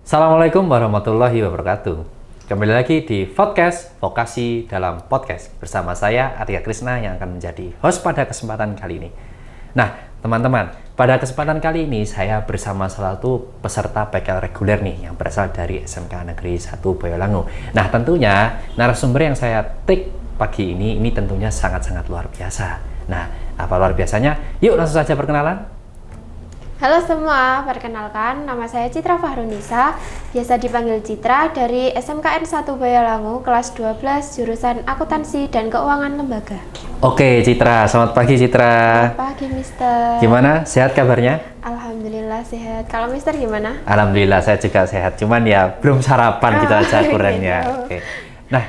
Assalamualaikum warahmatullahi wabarakatuh. Kembali lagi di podcast Vokasi dalam Podcast bersama saya Arya Krisna yang akan menjadi host pada kesempatan kali ini. Nah, teman-teman, pada kesempatan kali ini saya bersama salah satu peserta PKL reguler nih yang berasal dari SMK Negeri 1 Boyolangu. Nah, tentunya narasumber yang saya take pagi ini tentunya sangat-sangat luar biasa. Nah, apa luar biasanya? Yuk langsung saja perkenalan. Halo semua, perkenalkan nama saya Citra Fahrunisa, biasa dipanggil Citra dari SMKN 1 Boyolangu, kelas 12, jurusan Akuntansi dan Keuangan Lembaga. Oke Citra, selamat pagi Citra. Selamat pagi Mister. Gimana? Sehat kabarnya? Alhamdulillah sehat. Kalau Mister gimana? Alhamdulillah saya juga sehat, cuman ya belum sarapan gitu aja kurangnya. Gitu. Oke. Nah,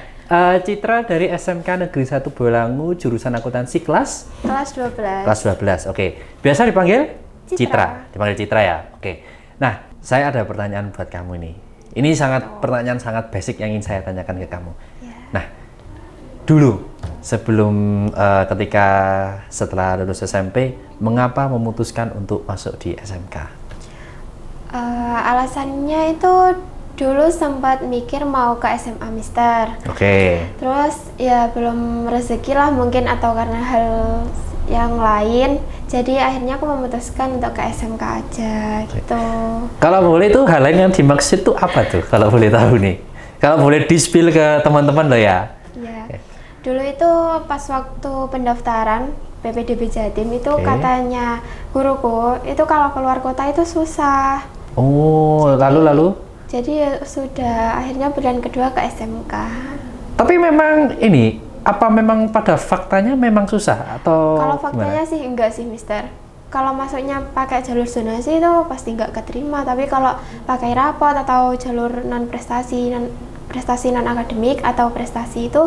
Citra dari SMK Negeri 1 Boyolangu, jurusan Akuntansi kelas 12. Kelas 12. Oke. Biasa dipanggil Citra. Dipanggil Citra ya. Oke. Nah, saya ada pertanyaan buat kamu nih. Ini pertanyaan sangat basic yang ingin saya tanyakan ke kamu. Yeah. Nah, dulu sebelum ketika setelah lulus SMP, mengapa memutuskan untuk masuk di SMK? Alasannya itu dulu sempat mikir mau ke SMA Mister. Oke. Terus ya belum rezeki lah mungkin atau karena hal yang lain, jadi akhirnya aku memutuskan untuk ke SMK aja gitu. Kalau boleh tuh hal lain yang dimaksud tuh apa tuh? Kalau boleh tahu nih. Kalau boleh di-spill ke teman-teman loh ya. Iya. Dulu itu pas waktu pendaftaran PPDB Jatim itu katanya guruku itu kalau keluar kota itu susah. Oh, lalu? Jadi ya sudah akhirnya pilihan kedua ke SMK. Tapi memang ini apa memang pada faktanya memang susah atau kalau faktanya gimana? sih enggak sih Mister. Kalau masuknya pakai jalur zonasi itu pasti enggak keterima, tapi kalau pakai rapot atau jalur non prestasi non akademik atau prestasi itu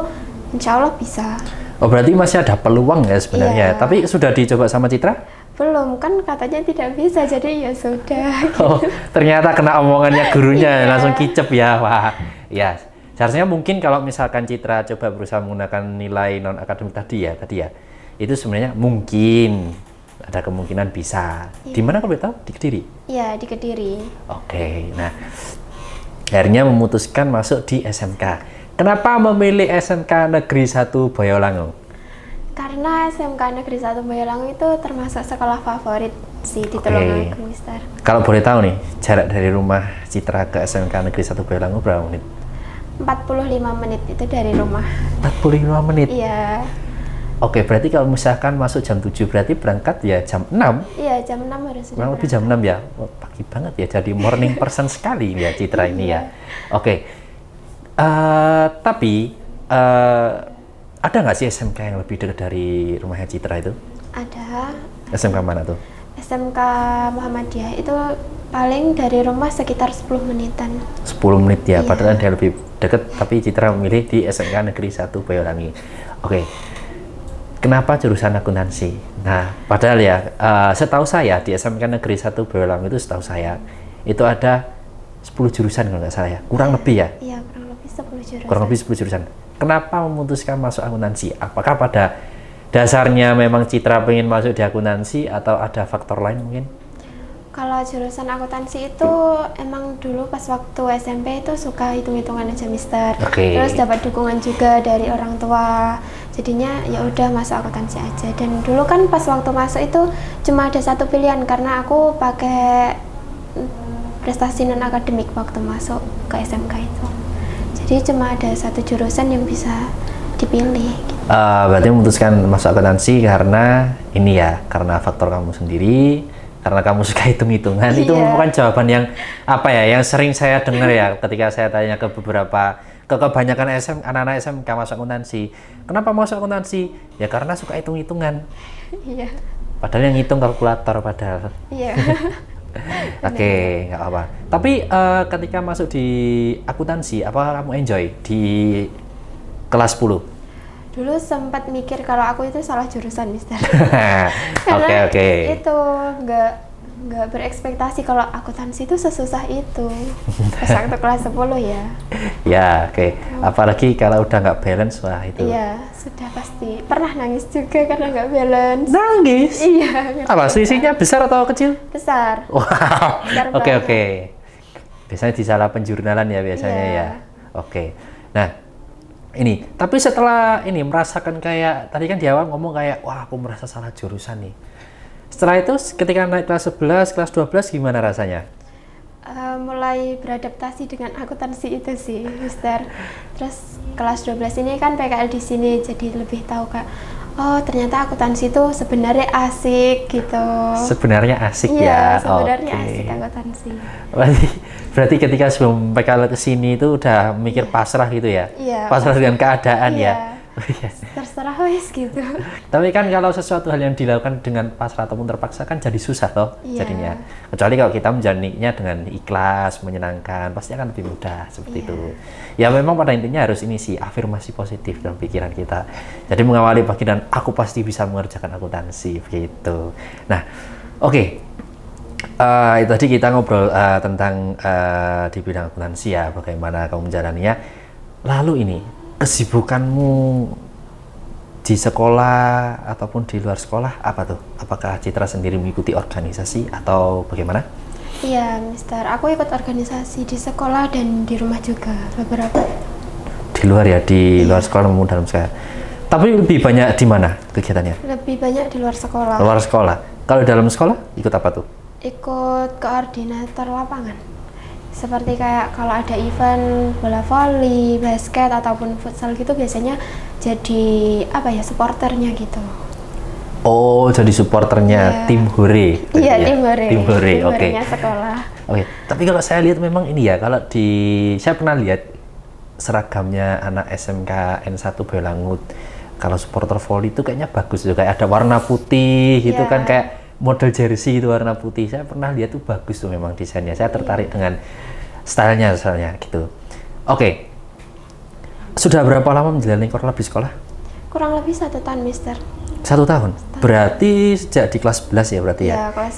insya Allah bisa. Oh, berarti masih ada peluang ya sebenarnya. Iya. Tapi sudah dicoba sama Citra? Belum, kan katanya tidak bisa, jadi ya sudah. Oh, ternyata kena omongannya gurunya langsung kicep ya. Wah, ya. Seharusnya mungkin kalau misalkan Citra coba berusaha menggunakan nilai non akademik tadi ya, itu sebenarnya mungkin ada kemungkinan bisa. Iya. Di mana kalau tahu? Di Kediri. Iya, di Kediri. Oke, nah akhirnya memutuskan masuk di SMK. Kenapa memilih SMK Negeri 1 Boyolangu? Karena SMK Negeri 1 Boyolangu itu termasuk sekolah favorit sih di Tulungagung, Mister. Kalau boleh tahu nih, jarak dari rumah Citra ke SMK Negeri 1 Boyolangu berapa menit? 45 menit itu dari rumah. 45 menit? Iya. Oke, berarti kalau misalkan masuk jam 7 berarti berangkat ya jam 6? Iya, jam 6 harus sudah. Kurang lebih jam 6 ya? Oh, pagi banget ya, jadi morning person sekali ya Citra ini ya. Oke, tapi ada nggak sih SMK yang lebih dekat dari rumahnya Citra itu? Ada. SMK mana tuh? SMK Muhammadiyah itu paling dari rumah sekitar 10 menitan. 10 menit ya, Iya. padahal dia lebih dekat, tapi Citra memilih di SMK Negeri 1 Boyolangi. Oke, kenapa jurusan akuntansi? Nah, padahal ya, setahu saya di SMK Negeri 1 Boyolangi itu setahu saya, itu ada 10 jurusan kalau nggak salah ya, kurang lebih ya? Iya, kurang lebih 10 jurusan. Kurang lebih 10 jurusan. Kenapa memutuskan masuk akuntansi? Apakah pada dasarnya memang Citra pengen masuk di akuntansi atau ada faktor lain mungkin? Kalau jurusan akuntansi itu emang dulu pas waktu SMP itu suka hitung-hitungan aja Mister. Oke. Terus dapat dukungan juga dari orang tua. Jadinya ya udah masuk akuntansi aja. Dan dulu kan pas waktu masuk itu cuma ada satu pilihan karena aku pakai prestasi non akademik waktu masuk ke SMK itu. Jadi cuma ada satu jurusan yang bisa dipilih. Gitu. Berarti memutuskan masuk akuntansi karena ini ya, karena faktor kamu sendiri, karena kamu suka hitung-hitungan. Iya. Itu merupakan jawaban yang apa ya, yang sering saya dengar ya ketika saya tanya ke kebanyakan anak-anak SMK masuk akuntansi. Kenapa masuk akuntansi? Ya karena suka hitung-hitungan. Iya. Padahal yang ngitung kalkulator padahal. Iya. Oke, nggak apa. Tapi ketika masuk di akuntansi, apa kamu enjoy di kelas 10? Dulu sempat mikir kalau aku itu salah jurusan, Mister. Oke. Itu nggak berekspektasi kalau akuntansi itu sesusah itu. Pas waktu kelas 10 ya. Ya, oke. Apalagi kalau udah nggak balance, wah itu. Iya, sudah pasti. Pernah nangis juga karena nggak balance. Nangis? Iya. Apa, selisihnya besar atau kecil? Besar. Wow. Besar Oke. banget. Biasanya di salah penjurnalan ya biasanya Iya. ya. Oke. Nah, ini tapi setelah ini merasakan kayak tadi kan di awal ngomong kayak wah aku merasa salah jurusan nih. Setelah itu ketika naik kelas 11, kelas 12 gimana rasanya? Mulai beradaptasi dengan akuntansi itu sih, Mister. Terus kelas 12 ini kan PKL di sini, jadi lebih tahu Kak. Oh, ternyata akuntansi itu sebenarnya asik gitu. Sebenarnya asik Iya, ya. sebenarnya Oke. asik akuntansi. Berarti ketika sebelum PKL ke sini itu udah mikir pasrah gitu ya? Iya, Pasrah dengan keadaan Iya. ya. Oh, iya. Terserah wes gitu. Tapi kan kalau sesuatu hal yang dilakukan dengan pasrah ataupun terpaksa kan jadi susah toh Iya. jadinya. Kecuali kalau kita menjalaninya dengan ikhlas, menyenangkan, pasti akan lebih mudah seperti Iya. itu. Ya memang pada intinya harus ini sih afirmasi positif dalam pikiran kita. Jadi mengawali pagi dan aku pasti bisa mengerjakan akuntansi begitu. Nah, oke. Itu tadi kita ngobrol tentang di bidang akuntansi ya, bagaimana kamu menjalaninya. Lalu ini kesibukanmu di sekolah ataupun di luar sekolah apa tuh? Apakah Citra sendiri mengikuti organisasi atau bagaimana? Iya, Mister. Aku ikut organisasi di sekolah dan di rumah juga beberapa. Di luar ya, di luar sekolah maupun dalam sekolah. Tapi lebih banyak di mana kegiatannya? Lebih banyak di luar sekolah. Luar sekolah. Kalau dalam sekolah ikut apa tuh? Ikut koordinator lapangan. Seperti kayak kalau ada event bola voli, basket ataupun futsal gitu biasanya jadi apa ya, supporternya gitu. Oh, jadi supporternya Iya. tim Hore. Iya, Ya? tim Hore. Tim Hore, Tim oke. Horenya sekolah. Oke, tapi kalau saya lihat memang ini ya, kalau saya pernah lihat seragamnya anak SMK N1 Boyolangut. Kalau supporter volley itu kayaknya bagus tuh, kayak ada warna putih gitu Iya. kan, kayak model jersey itu warna putih. Saya pernah lihat tuh bagus tuh memang desainnya. Saya tertarik dengan stylenya gitu. Oke. Sudah berapa lama menjalani korlap di sekolah? Kurang lebih 1 tahun, Mister. 1 tahun. Berarti sejak di kelas 11 ya berarti ya? Ya, kelas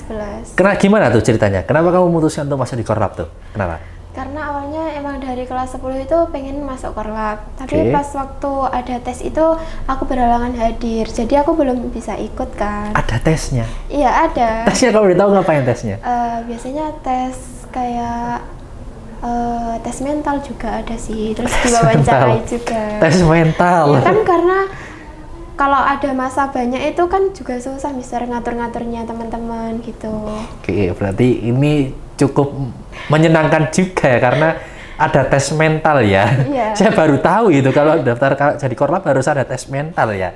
11. Gimana tuh ceritanya? Kenapa kamu memutuskan untuk masuk di korlap tuh? Kenapa? Karena awalnya emang dari kelas 10 itu pengen masuk korlap. Tapi Oke. pas waktu ada tes itu aku berhalangan hadir. Jadi aku belum bisa ikut kan. Ada tesnya. Iya, ada. Tesnya kamu udah tahu ngapain tesnya? Biasanya tes kayak tes mental juga ada sih. Terus diwawancarai juga. Tes mental. Ya kan karena kalau ada masa banyak itu kan juga susah Mister ngatur-ngaturnya teman-teman gitu. Oke, berarti ini cukup menyenangkan juga ya karena ada tes mental ya. Iya. Saya baru tahu itu kalau daftar jadi korlap harus ada tes mental ya.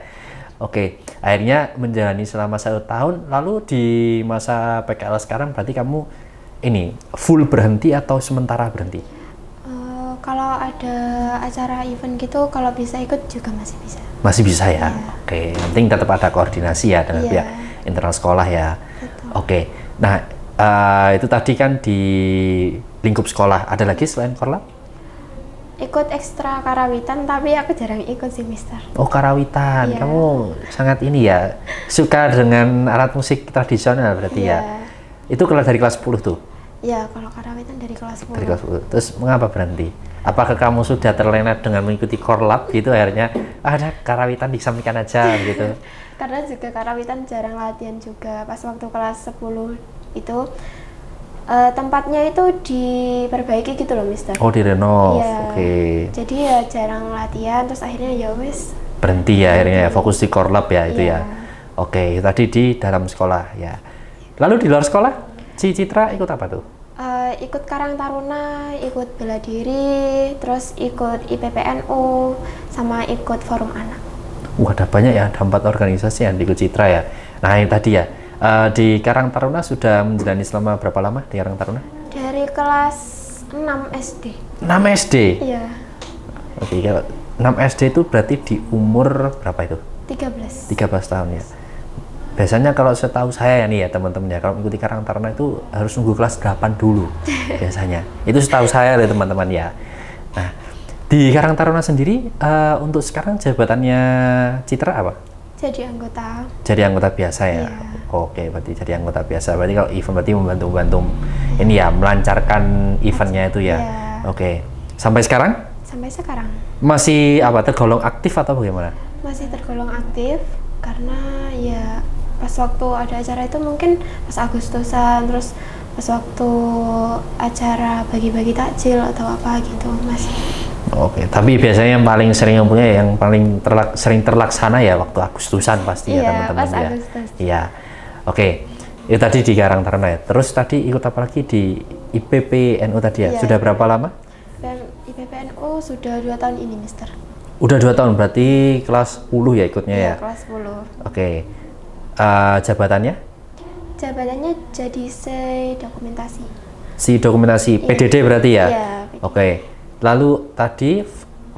Oke, akhirnya menjalani selama 1 tahun. Lalu di masa PKL sekarang berarti kamu ini full berhenti atau sementara berhenti? Kalau ada acara event gitu, kalau bisa ikut juga masih bisa. Masih bisa ya. Iya. Oke, yang penting tetap ada koordinasi ya dengan Iya. pihak internal sekolah ya. Betul. Oke, nah itu tadi kan di lingkup sekolah. Ada lagi selain korlap? Ikut ekstra karawitan, tapi aku jarang ikut sih, Mister. Oh, karawitan. Iya. Kamu sangat ini ya, suka dengan alat musik tradisional berarti ya. Iya. Itu kelas dari kelas 10 tuh. Ya, kalau karawitan dari kelas 10. Dari kelas 10. Terus mengapa berhenti? Apakah kamu sudah terlena dengan mengikuti korlap gitu akhirnya ada karawitan disampaikan aja gitu? Karena juga karawitan jarang latihan juga. Pas waktu kelas 10 itu tempatnya itu diperbaiki gitu loh, Mister. Oh, direnov. Iya. Oke. Jadi ya jarang latihan, terus akhirnya ya wes. Berhenti ya akhirnya ya, fokus di korlap ya itu Iya. ya. Oke, tadi di dalam sekolah ya. Lalu di luar sekolah, si Citra ikut apa tuh? Ikut Karang Taruna, ikut bela diri, terus ikut IPPNU, sama ikut forum anak. Wah, ada banyak ya, ada 4 organisasi yang diikut Citra ya. Nah, yang tadi ya, di Karang Taruna sudah menjalani selama berapa lama di Karang Taruna? Dari kelas 6 SD. 6 SD? Iya, Oke, kalau 6 SD itu berarti di umur berapa itu? 13. 13 tahun ya. Biasanya kalau setahu saya nih ya teman-teman ya, kalau mengikuti Karang Taruna itu harus nunggu kelas 8 dulu biasanya. Itu setahu saya deh teman-teman ya. Nah, di Karang Taruna sendiri untuk sekarang jabatannya Citra apa? Jadi anggota. Jadi anggota biasa ya. Iya. Oke, berarti jadi anggota biasa. Berarti kalau event berarti membantu-bantu ini ya, melancarkan eventnya itu ya. Iya. Oke. Sampai sekarang Sampai sekarang masih apa tergolong aktif atau bagaimana? masih tergolong aktif karena ya pas waktu ada acara itu mungkin pas Agustusan, terus pas waktu acara bagi-bagi takjil atau apa gitu Mas. Oke, tapi biasanya yang paling sering mempunyai yang paling sering terlaksana ya waktu Agustusan pasti ya teman-teman pas ya. Agustus. Iya. Oke. Itu tadi di Karang Taruna ya. Terus tadi ikut apa lagi di IPPNU tadi ya? Iya. Sudah berapa lama? IPPNU sudah 2 tahun ini, Mister. Udah 2 tahun, berarti kelas 10 ya ikutnya ya? Kelas 10. Oke. Jabatannya? Jabatannya jadi dokumentasi. Si dokumentasi, PDD berarti ya? Iya. Oke. Lalu tadi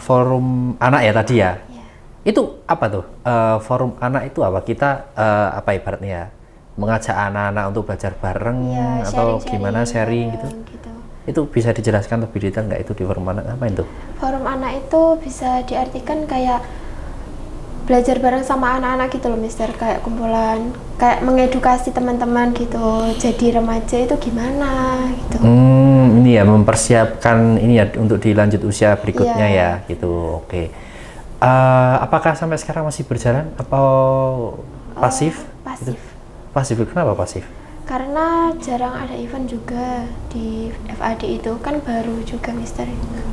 forum anak ya tadi ya? Iya. Itu apa tuh? Forum anak itu apa? Kita apa ibaratnya ya? Mengajak anak-anak untuk belajar bareng atau gimana sharing gitu? Itu bisa dijelaskan lebih detail nggak itu di forum anak apa itu? Forum anak itu bisa diartikan kayak belajar bareng sama anak-anak gitu loh Mister, kayak kumpulan, kayak mengedukasi teman-teman gitu, jadi remaja itu gimana gitu. Ini ya mempersiapkan ini ya untuk dilanjut usia berikutnya ya gitu. Oke. Apakah sampai sekarang masih berjalan atau pasif? Pasif. Pasif, kenapa pasif? Karena jarang ada event juga di FAD itu, kan baru juga Mister.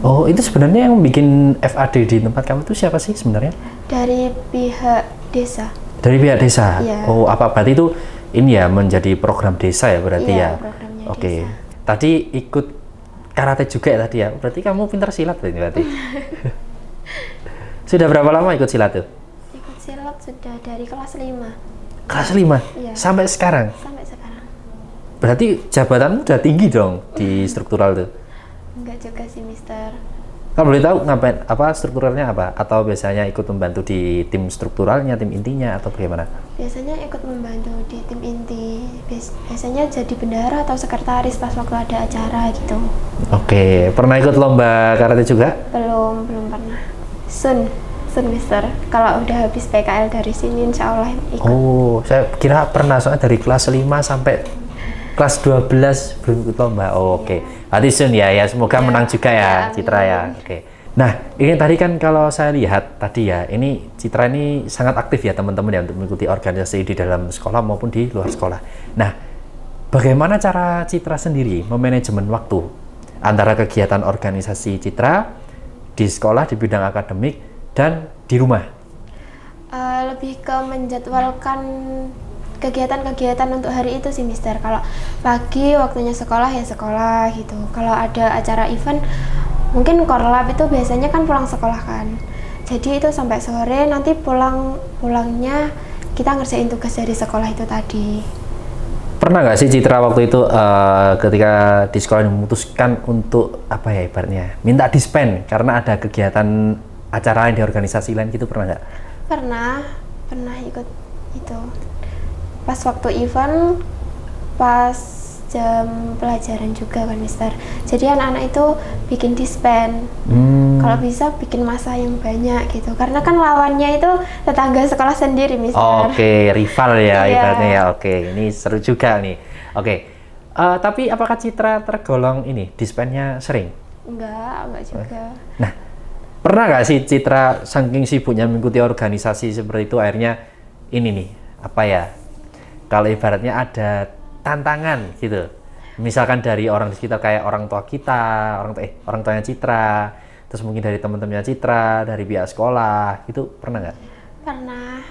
Oh, itu sebenarnya yang bikin FAD di tempat kamu itu siapa sih sebenarnya? Dari pihak desa. Dari pihak desa? Iya. Oh, apa berarti itu ini ya menjadi program desa ya berarti Iya, ya? programnya Oke. desa. Tadi ikut karate juga ya tadi ya? Berarti kamu pintar silat berarti? Sudah berapa lama ikut silat tuh? Ikut silat sudah dari kelas 5. Kelas 5? Iya. Sampai sekarang? Sampai sekarang. Berarti jabatanmu udah tinggi dong di struktural tuh? Enggak juga sih Mister. Kalau boleh tahu ngapain, apa strukturalnya apa? Atau biasanya ikut membantu di tim strukturalnya, tim intinya, atau bagaimana? Biasanya ikut membantu di tim inti. Biasanya jadi bendahara atau sekretaris pas waktu ada acara gitu. Oke, pernah ikut lomba karate juga? Belum pernah. Sun Mister. Kalau udah habis PKL dari sini insya Allah ikut. Oh, saya kira pernah, soalnya dari kelas 5 sampai kelas 12 belum ikut lomba. Oh, oke. Berarti Sun ya, semoga menang juga ya, Citra ya. Oke. Nah, ini tadi kan kalau saya lihat tadi ya, ini Citra ini sangat aktif ya teman-teman ya untuk mengikuti organisasi di dalam sekolah maupun di luar sekolah. Nah, bagaimana cara Citra sendiri memanajemen waktu antara kegiatan organisasi Citra di sekolah di bidang akademik dan di rumah? Lebih ke menjadwalkan kegiatan-kegiatan untuk hari itu sih Mister. Kalau pagi waktunya sekolah ya sekolah gitu. Kalau ada acara event mungkin korlap itu biasanya kan pulang sekolah kan. Jadi itu sampai sore, nanti pulangnya kita ngerjain tugas dari sekolah itu tadi. Pernah nggak sih Citra waktu itu ketika di sekolah memutuskan untuk apa ya ibaratnya minta dispen karena ada kegiatan acara lain di organisasi lain gitu, pernah nggak? Pernah ikut itu. Pas waktu event, pas jam pelajaran juga kan Mister. Jadi anak-anak itu bikin dispen. Kalau bisa bikin masa yang banyak gitu. Karena kan lawannya itu tetangga sekolah sendiri Mister. Oke, rival ya Iya. ibaratnya ya. Oke, ini seru juga nih. Oke. Tapi apakah Citra tergolong ini dispennya sering? Enggak juga. Nah, pernah nggak sih Citra saking sibuknya mengikuti organisasi seperti itu akhirnya ini nih apa ya? Kalau ibaratnya ada tantangan gitu, misalkan dari orang di sekitar kayak orang tua kita, orang tuanya Citra, terus mungkin dari teman-temannya Citra, dari pihak sekolah, itu pernah nggak? Pernah,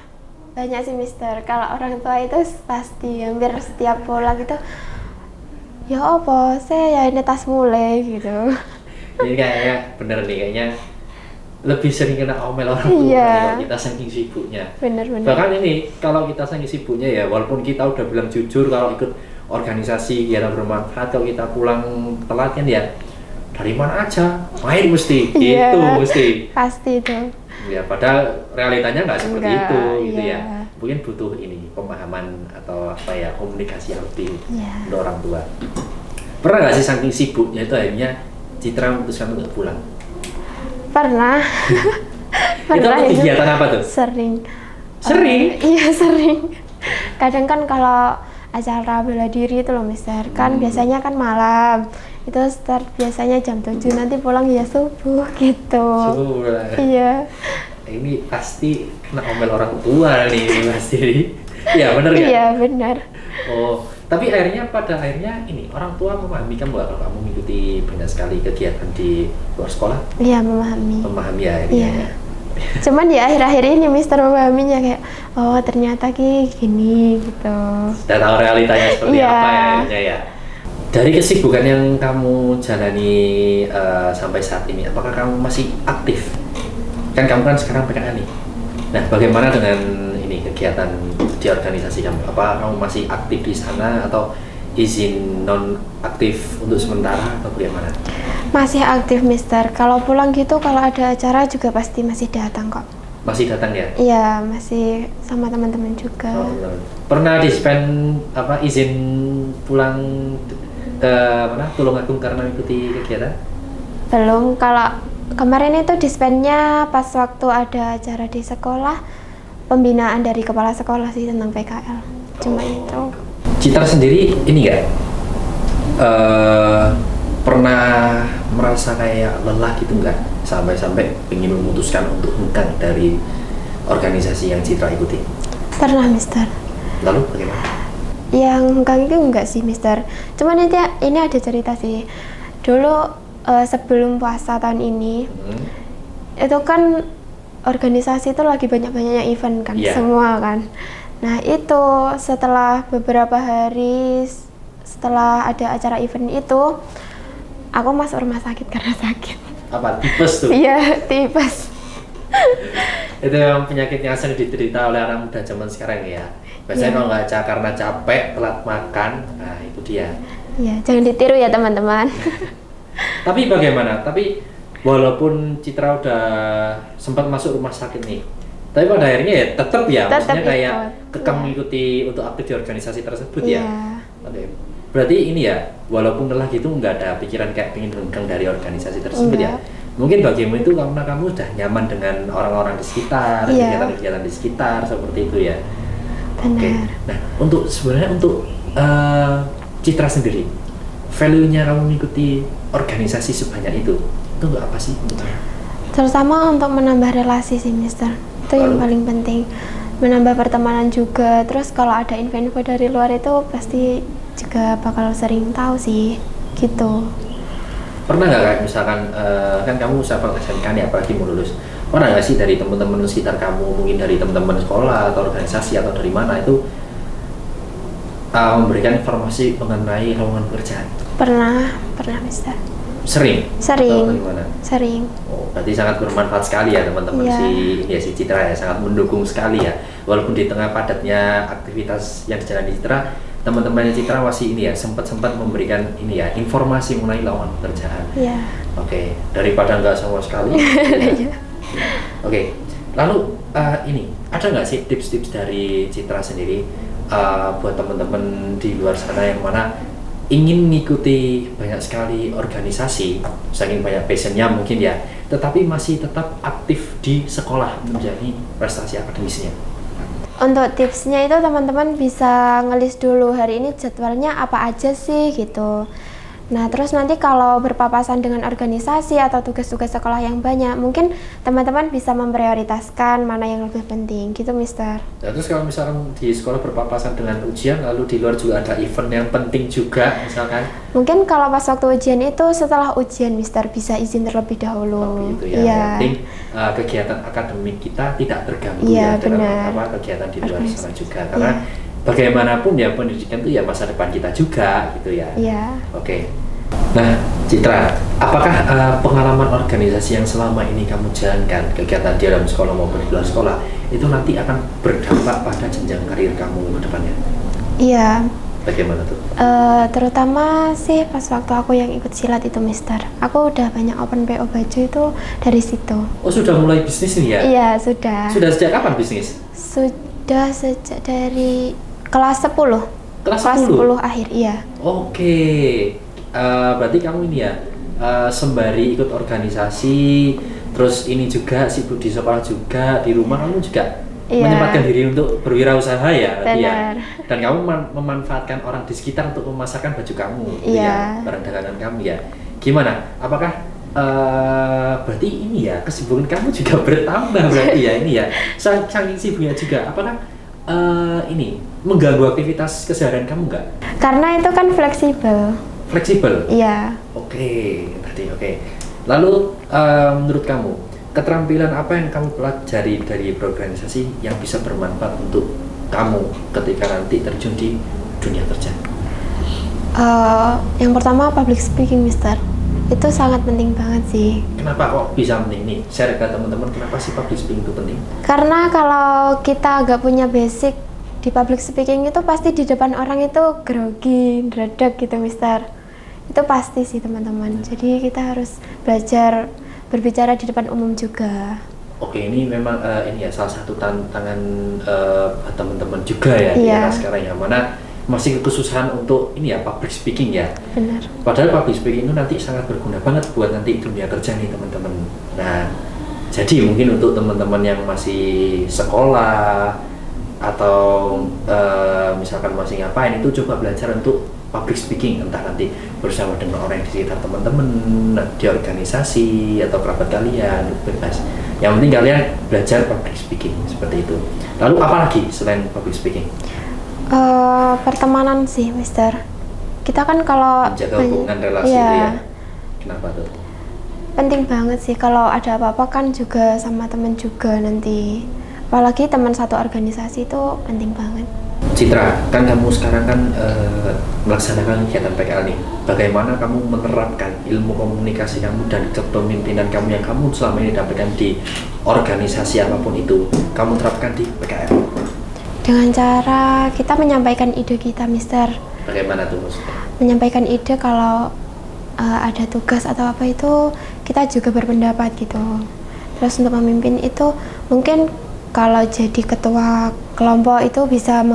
banyak sih Mister. Kalau orang tua itu pasti hampir setiap pulang gitu, ya apa saya ya ini tas mulai gitu. Jadi kayaknya bener nih, kayaknya lebih sering kena omel orang tua kalau kita saking sibuknya. Bener. Bahkan ini kalau kita saking sibuknya ya, walaupun kita udah bilang jujur kalau ikut organisasi kegiatan bermanfaat, kalau kita pulang telat kan ya dari mana aja main mesti gitu mesti. Pasti itu. Ya padahal realitanya nggak seperti itu gitu iya. ya. Mungkin butuh ini pemahaman atau apa ya komunikasi yang lebih untuk orang tua. Pernah nggak sih saking sibuknya itu akhirnya Citra memutuskan untuk pulang? Pernah. Itu kegiatan apa tuh? Sering. Iya sering. Kadang kan kalau acara bela diri itu loh Mister, kan biasanya kan malam. Itu start biasanya jam 7, nanti pulang ya subuh gitu. Subuh. Iya. Ini pasti kena omel orang tua nih pasti. Iya benar ya? Iya benar. Oh, Tapi pada akhirnya ini orang tua memahami kamu nggak kalau kamu mengikuti banyak sekali kegiatan di luar sekolah? Iya, memahami. Memahami ya akhirnya. Iya. Ya. Cuman di akhir-akhir ini Mister memahaminya kayak, oh ternyata gini gitu. Sudah tahu realitanya seperti Iya. apa ya akhirnya ya. Dari kesibukan yang kamu jalani sampai saat ini, apakah kamu masih aktif? Kan kamu kan sekarang PKN nih. Nah, bagaimana dengan ini kegiatan di organisasi kamu? Apa kamu masih aktif di sana atau izin non aktif untuk sementara atau bagaimana? Masih aktif Mister. Kalau pulang gitu, kalau ada acara juga pasti masih datang kok. Masih datang ya? Iya, masih sama teman-teman juga. Oh, teman-teman. Pernah dispen izin pulang ke mana? Tulungagung karena mengikuti kegiatan? Belum, kalau kemarin itu dispennya pas waktu ada acara di sekolah, pembinaan dari kepala sekolah sih tentang PKL. Cuma itu. Citra sendiri ini nggak pernah merasa kayak lelah gitu nggak sampai ingin memutuskan untuk hengkang dari organisasi yang Citra ikuti? Pernah Mister. Lalu bagaimana? Yang enggak itu enggak sih Mister. Cuman ini ada cerita sih. Dulu sebelum puasa tahun ini, itu kan organisasi itu lagi banyak-banyaknya event kan, Yeah. semua kan. Nah itu setelah beberapa hari setelah ada acara event itu, aku masuk rumah sakit karena sakit. Apa tipes tuh? Iya, tipes. Itu yang penyakit yang sering diderita oleh anak muda zaman sekarang ya. Biasanya kalau nggak karena capek, telat makan, nah itu dia. Iya, jangan ditiru ya teman-teman. Tapi bagaimana? Tapi walaupun Citra udah sempat masuk rumah sakit nih, tapi pada akhirnya ya tetap ya, Tetap maksudnya kayak ikut, kekang iya. mengikuti untuk aktif di organisasi tersebut Iya. ya. Oke. Berarti ini ya, walaupun lelah gitu nggak ada pikiran kayak pengen hengkang dari organisasi tersebut ya. Enggak. Mungkin bagimu itu karena kamu udah nyaman dengan orang-orang di sekitar, Iya. kegiatan-kegiatan di sekitar seperti itu ya. Benar. Oke. Nah, sebenarnya untuk Citra sendiri, value-nya kamu mengikuti organisasi sebanyak itu untuk apa sih? Untuk apa? Terutama untuk menambah relasi sih Mister. Itu yang Lalu? paling penting. Menambah pertemanan juga. Terus kalau ada info-info dari luar itu pasti juga bakal sering tahu sih. Gitu. Pernah nggak kayak misalkan kan kamu usahakan SMK nih apalagi mau lulus, pernah nggak sih dari teman-teman sekitar kamu, mungkin dari teman-teman sekolah atau organisasi atau dari mana itu memberikan informasi mengenai lowongan pekerjaan? Pernah Mister. Sering? Sering. Atau bagaimana? Sering. Oh, berarti sangat bermanfaat sekali ya teman-teman. Iya. si Citra ya, sangat mendukung sekali ya. Walaupun di tengah padatnya aktivitas yang dijalani Citra, teman-temannya Citra masih ini ya, sempat memberikan ini ya, informasi mengenai lowongan pekerjaan. Iya. Oke, daripada nggak sama sekali. Ya. Oke, lalu ini ada nggak sih tips-tips dari Citra sendiri buat teman-teman di luar sana yang mana ingin mengikuti banyak sekali organisasi, saking banyak passionnya mungkin ya, tetapi masih tetap aktif di sekolah menjadi prestasi akademisnya. Untuk tipsnya itu teman-teman bisa ngelis dulu hari ini jadwalnya apa aja sih gitu. Nah terus nanti kalau berpapasan dengan organisasi atau tugas-tugas sekolah yang banyak, mungkin teman-teman bisa memprioritaskan mana yang lebih penting gitu Mister. Nah, terus kalau misalkan di sekolah berpapasan dengan ujian, lalu di luar juga ada event yang penting juga misalkan. Mungkin kalau pas waktu ujian itu setelah ujian Mister bisa izin terlebih dahulu. Gitu ya. Iya. Yang penting kegiatan akademik kita tidak terganggu Iya, ya dengan benar. kegiatan di luar sana Organisasi. juga. Karena bagaimanapun ya pendidikan itu ya masa depan kita juga gitu ya. Iya. Oke. Nah, Citra, apakah pengalaman organisasi yang selama ini kamu jalankan, kegiatan di dalam sekolah maupun di luar sekolah, itu nanti akan berdampak pada jenjang karir kamu ke depannya? Iya. Bagaimana tuh? Terutama sih pas waktu aku yang ikut silat itu Mister. Aku udah banyak open PO baju itu dari situ. Oh, sudah mulai bisnis nih ya? Iya, sudah. Sudah sejak kapan bisnis? Sudah sejak dari kelas 10. Kelas 10 10? akhir, iya. Oke. Berarti kamu ini ya, sembari ikut organisasi, terus ini juga sibuk di sekolah juga, di rumah kamu juga Iya. menyempatkan diri untuk berwirausaha ya, berarti ya. Benar. Dan kamu memanfaatkan orang di sekitar untuk memasarkan baju kamu, gitu Iya. ya, barang dagangan kamu ya. Gimana? Apakah berarti ini ya kesibukan kamu juga bertambah berarti ya ini ya, saking sibuknya juga. Apakah ini mengganggu aktivitas keseharian kamu nggak? Karena itu kan fleksibel. Fleksibel? Iya. Oke, tadi oke. Lalu menurut kamu keterampilan apa yang kamu pelajari dari berorganisasi yang bisa bermanfaat untuk kamu ketika nanti terjun di dunia kerja? Yang pertama public speaking, Mister. Itu sangat penting banget sih. Kenapa kok bisa penting nih? Share ke teman-teman kenapa sih public speaking itu penting? Karena kalau kita agak punya basic di public speaking itu pasti di depan orang itu grogi, dredeg gitu, Mister. Itu pasti sih teman-teman. Jadi kita harus belajar berbicara di depan umum juga. Oke, ini memang ini ya salah satu tantangan buat teman-teman juga ya di era sekarang ya, mana masih kesusahan untuk ini ya public speaking ya. Benar. Padahal public speaking itu nanti sangat berguna banget buat nanti dunia kerja nih teman-teman. Nah, jadi mungkin untuk teman-teman yang masih sekolah atau misalkan masih ngapain itu coba belajar untuk public speaking, entah nanti bersama dengan orang di sekitar teman-teman, di organisasi atau kerabat kalian, bebas. Yang penting kalian belajar public speaking seperti itu. Lalu apa lagi selain public speaking? Pertemanan sih, Mister. Kita kan kalau menjaga hubungan relasi itu ya. Kenapa tuh? Penting banget sih, kalau ada apa-apa kan juga sama teman juga nanti. Apalagi teman satu organisasi itu penting banget. Citra, kan kamu sekarang kan melaksanakan kegiatan PKL nih. Bagaimana kamu menerapkan ilmu komunikasi kamu dan kepemimpinan kamu yang kamu selama ini dapatkan di organisasi apapun itu, kamu terapkan di PKL? Dengan cara kita menyampaikan ide kita, Mister. Bagaimana tuh maksudnya? Menyampaikan ide kalau ada tugas atau apa itu kita juga berpendapat gitu. Terus untuk memimpin itu mungkin kalau jadi ketua kelompok itu bisa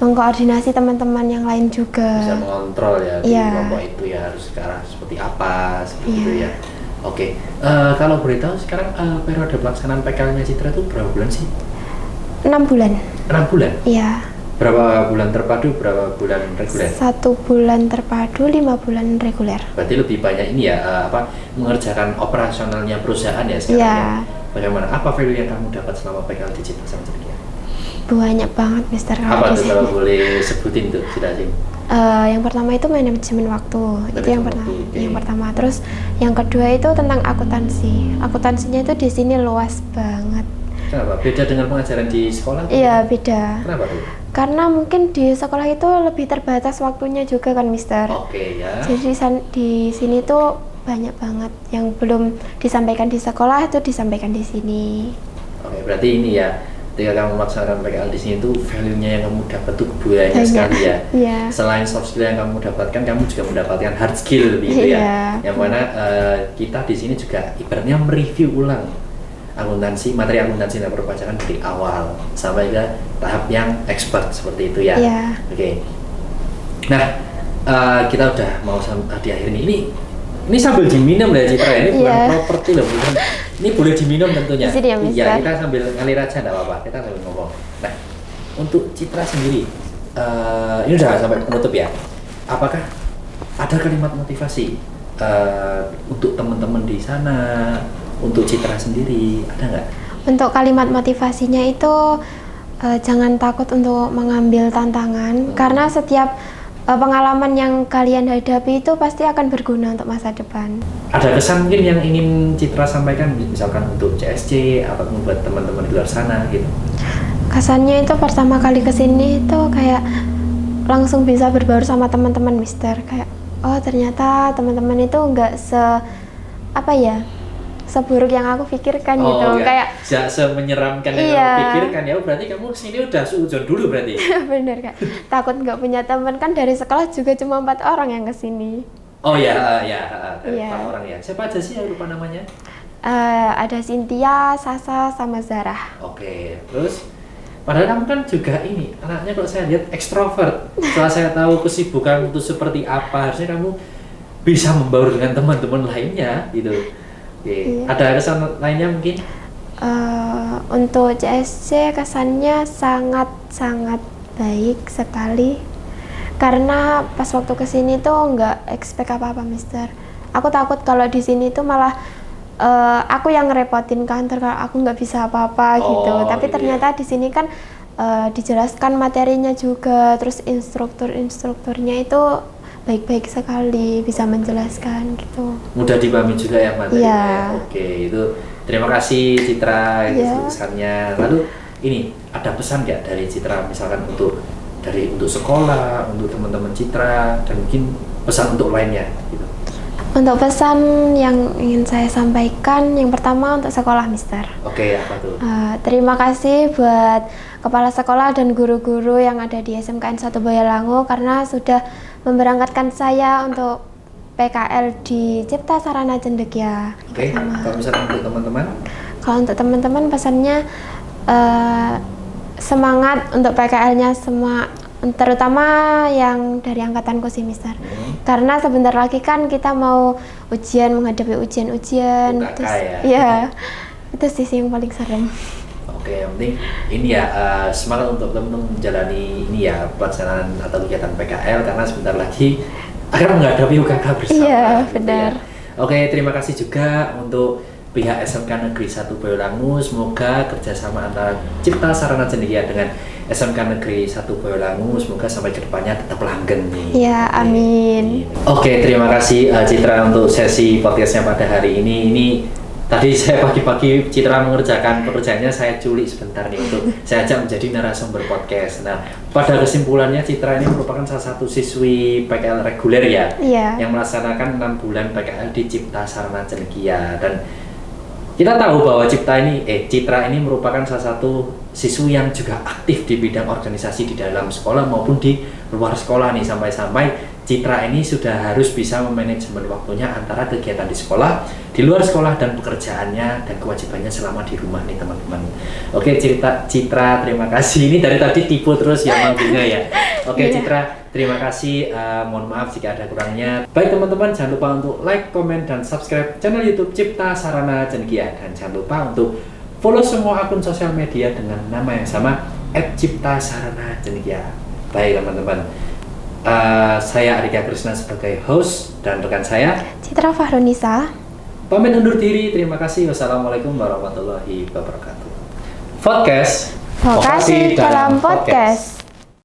mengkoordinasi teman-teman yang lain juga. Bisa mengontrol ya di kelompok itu ya harus sekarang seperti apa, seperti itu ya. Oke, kalau boleh tahu sekarang periode pelaksanaan PKL-nya Citra itu berapa bulan sih? 6 bulan. 6 bulan? Iya. Berapa bulan terpadu, berapa bulan reguler? 1 bulan terpadu, 5 bulan reguler. Berarti lebih banyak ini ya, mengerjakan operasionalnya perusahaan ya sekarang ya? Bagaimana? Apa value yang kamu dapat selama PKL di Citra sama Ceria? Banyak banget, Mister. Apa tuh kalau boleh sebutin tuh, Citra? Yang pertama itu manajemen waktu. Itu yang pertama. Okay. Yang pertama. Terus yang kedua itu tentang akuntansi. Akuntansinya itu di sini luas banget. Kenapa? Beda dengan pengajaran di sekolah? Iya, beda. Kenapa tuh? Karena mungkin di sekolah itu lebih terbatas waktunya juga kan, Mister. Oke, ya. Jadi di sini tuh banyak banget yang belum disampaikan di sekolah itu disampaikan di sini. Oke, berarti ini ya, ketika kamu melaksanakan PKL di sini tuh value-nya yang kamu dapat tuh banyak sekali ya. Iya. Selain soft skill yang kamu dapatkan, kamu juga mendapatkan hard skill gitu ya. Yang mana kita di sini juga ibaratnya mereview ulang materi akuntansi dan perpajakan dari awal sampai ke tahap yang expert seperti itu ya. Oke. Nah, kita udah mau di akhir ini sambil diminum ya Citra, ini bukan properti loh, bukan. Ini boleh diminum tentunya. Iya, kita sambil ngalir aja nggak apa-apa, kita sambil ngomong. Nah, untuk Citra sendiri, ini udah sampai penutup ya. Apakah ada kalimat motivasi untuk teman-teman di sana? Untuk Citra sendiri, ada nggak? Untuk kalimat motivasinya itu jangan takut untuk mengambil tantangan, karena setiap pengalaman yang kalian hadapi itu pasti akan berguna untuk masa depan. Ada kesan mungkin yang ingin Citra sampaikan, misalkan untuk CSC atau buat teman-teman di luar sana gitu? Kesannya itu pertama kali kesini itu kayak langsung bisa berbaur sama teman-teman, Mister. Kayak, oh ternyata teman-teman itu nggak seburuk yang aku pikirkan gitu. Kayak tidak semenyeramkan yang aku pikirkan ya. Berarti kamu kesini udah suudzon dulu berarti. Bener Kak. Takut nggak punya teman, kan dari sekolah juga cuma 4 orang yang kesini. Oh ya, 4 orang ya. Siapa aja sih yang lupa namanya? Ada Cynthia, Sasa, sama Zarah. Oke, terus padahal kamu kan juga ini anaknya kalau saya lihat ekstrovert. Setelah saya tahu kesibukan itu seperti apa, harusnya kamu bisa membaur dengan teman-teman lainnya gitu. Oke. Ada kesan lainnya mungkin? Untuk CSC kesannya sangat baik sekali, karena pas waktu kesini tuh nggak expect apa-apa, Mister. Aku takut kalau di sini tuh malah aku yang ngerepotin kantor kalau aku nggak bisa apa-apa gitu. Tapi ternyata di sini kan dijelaskan materinya juga, terus instrukturnya itu baik-baik sekali, bisa menjelaskan gitu. Mudah dipahami juga ya materinya. Iya. Oke, itu terima kasih Citra Iya. pesannya. Lalu ini ada pesan nggak dari Citra misalkan untuk sekolah, untuk teman-teman Citra, dan mungkin pesan untuk lainnya gitu. Untuk pesan yang ingin saya sampaikan, yang pertama untuk sekolah, Mister. Oke, apa tuh? Terima kasih buat kepala sekolah dan guru-guru yang ada di SMKN 1 Boyolangu karena sudah memberangkatkan saya untuk PKL di Cipta Sarana Cendekia. Oke, kalau misalkan untuk teman-teman? Kalau untuk teman-teman pesannya semangat untuk PKL-nya semua, terutama yang dari angkatanku sih, Mister. Karena sebentar lagi kan kita mau menghadapi ujian-ujian. UKK Terus, ya? Itu sih yang paling serem. Oke, yang penting ini ya semangat untuk teman-teman menjalani ini ya pelaksanaan atau kegiatan PKL karena sebentar lagi akan menghadapi UKK bersama. Iya, gitu benar. ya. Oke, terima kasih juga untuk pihak SMK Negeri 1 Boyolangu. Semoga kerjasama antara Cipta Sarana Cendekia dengan SMK Negeri 1 Boyolangu semoga sampai kedepannya tetap langgeng nih. Iya, amin. Oke, terima kasih Citra untuk sesi podcastnya pada hari ini. Ini tadi saya pagi-pagi Citra mengerjakan pekerjaannya, saya culik sebentar nih untuk saya ajak menjadi narasumber podcast. Nah, pada kesimpulannya Citra ini merupakan salah satu siswi PKL reguler ya, yang melaksanakan 6 bulan PKL di Cipta Sarana Cendekia. Dan kita tahu bahwa Citra ini merupakan salah satu siswi yang juga aktif di bidang organisasi di dalam sekolah maupun di luar sekolah nih, sampai-sampai Citra ini sudah harus bisa memanajemen waktunya antara kegiatan di sekolah, di luar sekolah, dan pekerjaannya dan kewajibannya selama di rumah nih teman-teman. Oke, Citra terima kasih. Ini dari tadi tipu terus ya manggilnya ya. Oke, Citra terima kasih. Mohon maaf jika ada kurangnya. Baik teman-teman, jangan lupa untuk like, komen, dan subscribe channel YouTube Cipta Sarana Cendekia, dan jangan lupa untuk follow semua akun sosial media dengan nama yang sama @ciptasaranacendekia. Baik teman-teman. Saya Arika Krisna sebagai host dan rekan saya Citra Fahrunisa pamit undur diri. Terima kasih. Wassalamualaikum warahmatullahi wabarakatuh. Podcast Vokasi dalam podcast.